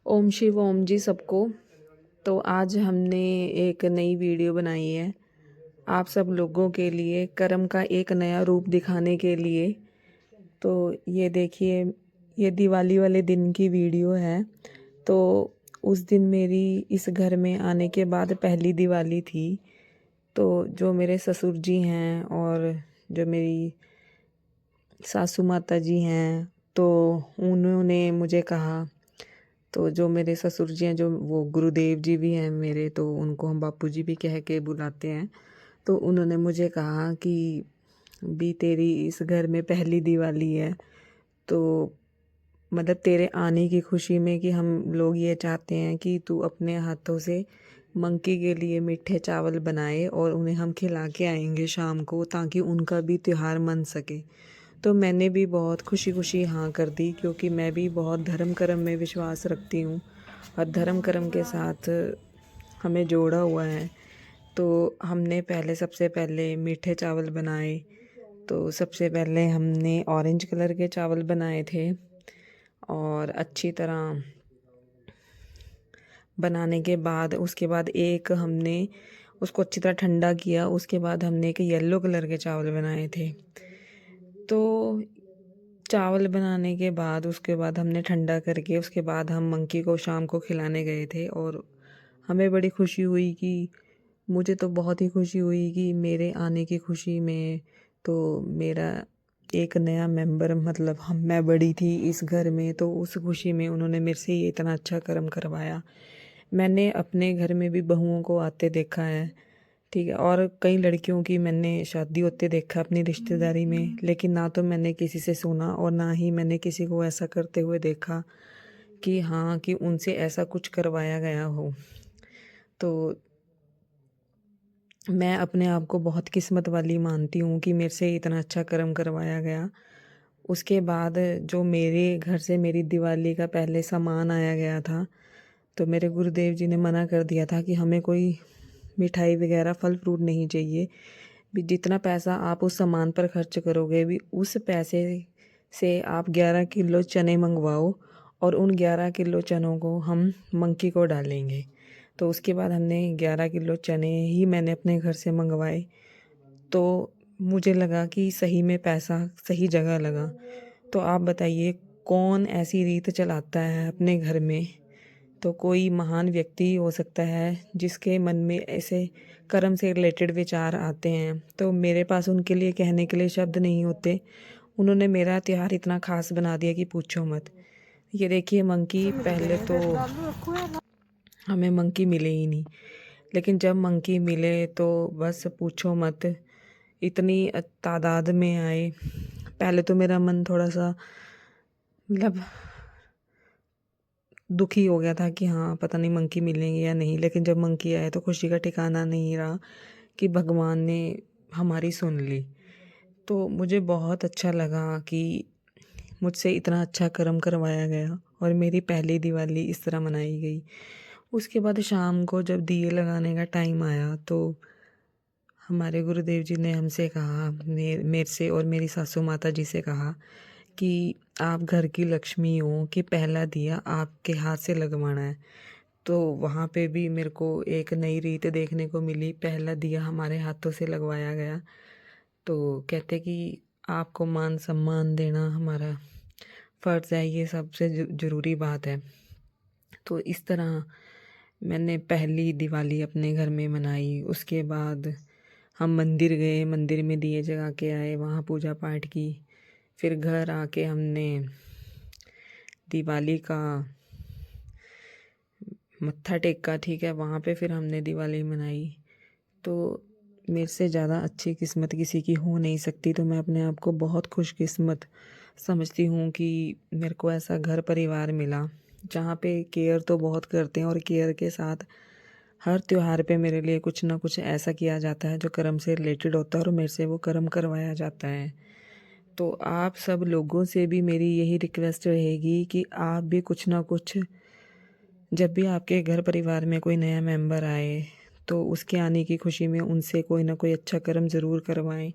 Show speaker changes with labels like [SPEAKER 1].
[SPEAKER 1] ओम शिव ओम जी सबको। तो आज हमने एक नई वीडियो बनाई है आप सब लोगों के लिए, कर्म का एक नया रूप दिखाने के लिए। तो ये देखिए, ये दिवाली वाले दिन की वीडियो है। तो उस दिन मेरी इस घर में आने के बाद पहली दिवाली थी। तो जो मेरे ससुर जी हैं और जो मेरी सासू माता जी हैं, तो उन्होंने मुझे कहा, तो जो मेरे ससुर जी हैं, जो वो गुरुदेव जी भी हैं मेरे, तो उनको हम बापू जी भी कह के बुलाते हैं। तो उन्होंने मुझे कहा कि भी तेरी इस घर में पहली दिवाली है, तो मतलब तेरे आने की खुशी में कि हम लोग ये चाहते हैं कि तू अपने हाथों से मंकी के लिए मीठे चावल बनाए और उन्हें हम खिला के आएंगे शाम को, ताकि उनका भी त्योहार मन सके। तो मैंने भी बहुत खुशी खुशी हाँ कर दी, क्योंकि मैं भी बहुत धर्म कर्म में विश्वास रखती हूँ और धर्म कर्म के साथ हमें जोड़ा हुआ है। तो हमने सबसे पहले मीठे चावल बनाए। तो सबसे पहले हमने ऑरेंज कलर के चावल बनाए थे, और अच्छी तरह बनाने के बाद उसके बाद एक हमने उसको अच्छी तरह ठंडा किया। उसके बाद हमने एक येलो कलर के चावल बनाए थे। तो चावल बनाने के बाद उसके बाद हमने ठंडा करके उसके बाद हम मंकी को शाम को खिलाने गए थे। और हमें बड़ी खुशी हुई कि मुझे तो बहुत ही खुशी हुई कि मेरे आने की खुशी में तो मेरा एक नया मेंबर, मतलब मैं बड़ी थी इस घर में, तो उस खुशी में उन्होंने मेरे से ये इतना अच्छा कर्म करवाया। मैंने अपने घर में भी बहुओं को आते देखा है, ठीक है, और कई लड़कियों की मैंने शादी होते देखा अपनी रिश्तेदारी में, लेकिन ना तो मैंने किसी से सुना और ना ही मैंने किसी को ऐसा करते हुए देखा कि हाँ, कि उनसे ऐसा कुछ करवाया गया हो। तो मैं अपने आप को बहुत किस्मत वाली मानती हूँ कि मेरे से इतना अच्छा कर्म करवाया गया। उसके बाद जो मेरे घर से मेरी दिवाली का पहले सामान आया गया था, तो मेरे गुरुदेव जी ने मना कर दिया था कि हमें कोई मिठाई वगैरह फल फ्रूट नहीं चाहिए। भी जितना पैसा आप उस सामान पर खर्च करोगे, भी उस पैसे से आप 11 किलो चने मंगवाओ और उन 11 किलो चनों को हम मंकी को डालेंगे। तो उसके बाद हमने 11 किलो चने ही मैंने अपने घर से मंगवाए। तो मुझे लगा कि सही में पैसा सही जगह लगा। तो आप बताइए, कौन ऐसी रीत चलाता है अपने घर में? तो कोई महान व्यक्ति हो सकता है जिसके मन में ऐसे कर्म से रिलेटेड विचार आते हैं। तो मेरे पास उनके लिए कहने के लिए शब्द नहीं होते। उन्होंने मेरा त्योहार इतना खास बना दिया कि पूछो मत। ये देखिए मंकी, पहले तो हमें मंकी मिले ही नहीं, लेकिन जब मंकी मिले तो बस पूछो मत, इतनी तादाद में आए। पहले तो मेरा मन थोड़ा सा, मतलब दुखी हो गया था कि हाँ, पता नहीं मंकी मिलेंगे या नहीं, लेकिन जब मंकी आए तो खुशी का ठिकाना नहीं रहा कि भगवान ने हमारी सुन ली। तो मुझे बहुत अच्छा लगा कि मुझसे इतना अच्छा कर्म करवाया गया और मेरी पहली दिवाली इस तरह मनाई गई। उसके बाद शाम को जब दिए लगाने का टाइम आया, तो हमारे गुरुदेव जी ने हमसे कहा, मेरे से और मेरी सासू माता जी से कहा कि आप घर की लक्ष्मी हो, कि पहला दिया आपके हाथ से लगवाना है। तो वहाँ पे भी मेरे को एक नई रीत देखने को मिली, पहला दिया हमारे हाथों से लगवाया गया। तो कहते कि आपको मान सम्मान देना हमारा फ़र्ज़ है, ये सबसे ज़रूरी बात है। तो इस तरह मैंने पहली दिवाली अपने घर में मनाई। उसके बाद हम मंदिर गए, मंदिर में दिए जगा के आए, वहाँ पूजा पाठ की। फिर घर आके हमने दिवाली का मत्था टेका, ठीक है, वहाँ पे फिर हमने दिवाली मनाई। तो मेरे से ज़्यादा अच्छी किस्मत किसी की हो नहीं सकती। तो मैं अपने आप को बहुत खुशकिस्मत समझती हूँ कि मेरे को ऐसा घर परिवार मिला जहाँ पे केयर तो बहुत करते हैं, और केयर के साथ हर त्योहार पे मेरे लिए कुछ ना कुछ ऐसा किया जाता है जो कर्म से रिलेटेड होता है, और मेरे से वो कर्म करवाया जाता है। तो आप सब लोगों से भी मेरी यही रिक्वेस्ट रहेगी कि आप भी कुछ ना कुछ, जब भी आपके घर परिवार में कोई नया मेंबर आए, तो उसके आने की खुशी में उनसे कोई ना कोई अच्छा कर्म ज़रूर करवाएं।